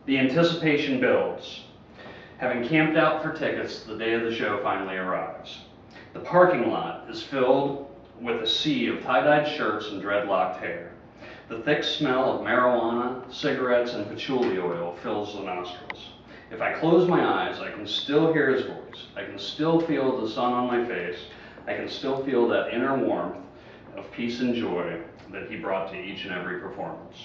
The anticipation builds. Having camped out for tickets, the day of the show finally arrives. The parking lot is filled with a sea of tie-dyed shirts and dreadlocked hair. The thick smell of marijuana, cigarettes, and patchouli oil fills the nostrils. If I close my eyes, I can still hear his voice. I can still feel the sun on my face. I can still feel that inner warmth of peace and joy that he brought to each and every performance.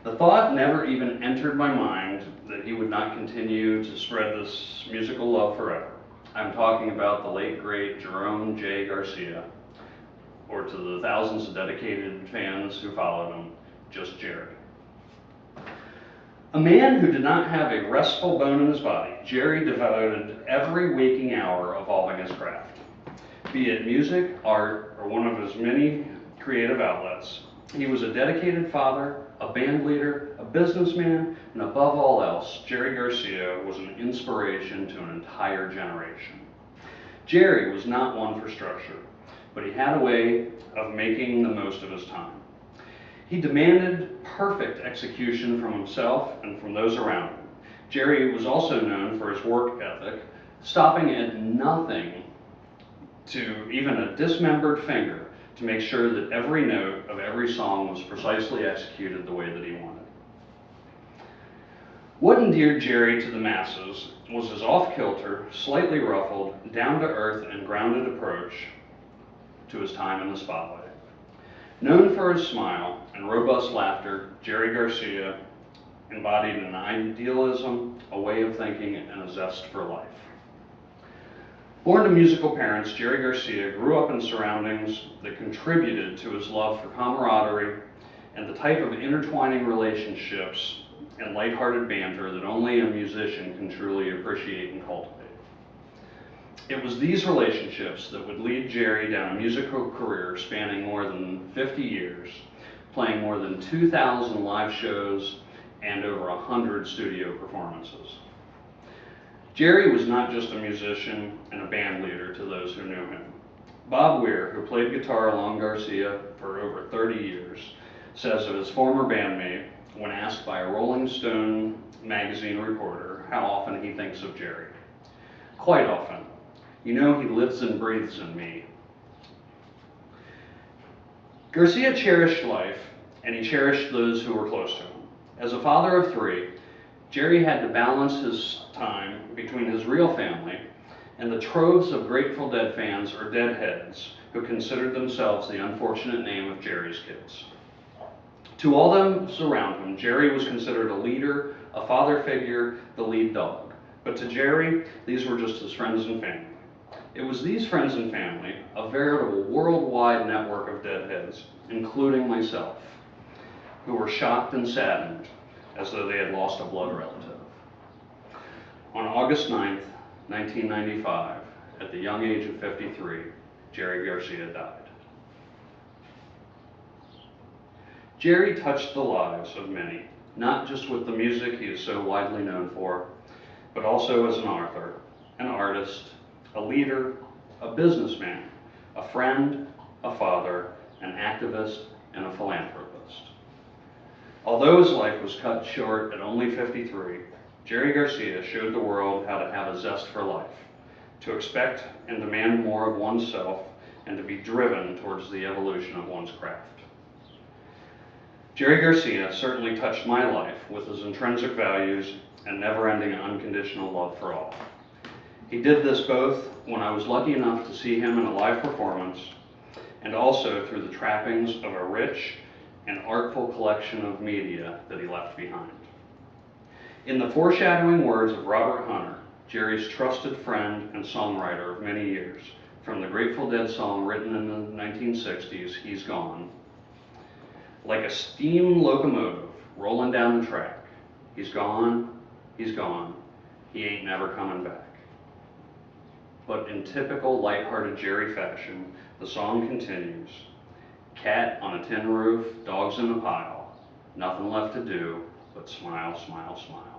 The thought never even entered my mind that he would not continue to spread this musical love forever. I'm talking about the late, great Jerome J. Garcia, or to the thousands of dedicated fans who followed him, just Jerry. A man who did not have a restful bone in his body, Jerry devoted every waking hour evolving his craft. Be it music, art, or one of his many creative outlets, he was a dedicated father, a band leader, a businessman, and above all else, Jerry Garcia was an inspiration to an entire generation. Jerry was not one for structure, but he had a way of making the most of his time. He demanded perfect execution from himself and from those around him. Jerry was also known for his work ethic, stopping at nothing to even a dismembered finger to make sure that every note of every song was precisely executed the way that he wanted. What endeared Jerry to the masses was his off-kilter, slightly ruffled, down-to-earth, and grounded approach to his time in the spotlight. Known for his smile and robust laughter, Jerry Garcia embodied an idealism, a way of thinking, and a zest for life. Born to musical parents, Jerry Garcia grew up in surroundings that contributed to his love for camaraderie and the type of intertwining relationships and lighthearted banter that only a musician can truly appreciate and cultivate. It was these relationships that would lead Jerry down a musical career spanning more than 50 years, playing more than 2,000 live shows and over 100 studio performances. Jerry was not just a musician and a band leader to those who knew him. Bob Weir, who played guitar along Garcia for over 30 years, says of his former bandmate, when asked by a Rolling Stone magazine reporter how often he thinks of Jerry. Quite often. You know, he lives and breathes in me. Garcia cherished life, and he cherished those who were close to him. As a father of three, Jerry had to balance his time between his real family and the troves of Grateful Dead fans or Deadheads who considered themselves the unfortunate name of Jerry's kids. To all those around him, Jerry was considered a leader, a father figure, the lead dog. But to Jerry, these were just his friends and family. It was these friends and family, a veritable worldwide network of Deadheads, including myself, who were shocked and saddened as though they had lost a blood relative. On August 9th, 1995, at the young age of 53, Jerry Garcia died. Jerry touched the lives of many, not just with the music he is so widely known for, but also as an author, an artist, a leader, a businessman, a friend, a father, an activist, and a philanthropist. Although his life was cut short at only 53, Jerry Garcia showed the world how to have a zest for life, to expect and demand more of oneself, and to be driven towards the evolution of one's craft. Jerry Garcia certainly touched my life with his intrinsic values and never-ending unconditional love for all. He did this both when I was lucky enough to see him in a live performance and also through the trappings of a rich and artful collection of media that he left behind. In the foreshadowing words of Robert Hunter, Jerry's trusted friend and songwriter of many years, from the Grateful Dead song written in the 1960s, He's Gone, like a steam locomotive rolling down the track, he's gone, he ain't never coming back. But in typical lighthearted Jerry fashion, the song continues. Cat on a tin roof, dogs in a pile, nothing left to do but smile, smile, smile.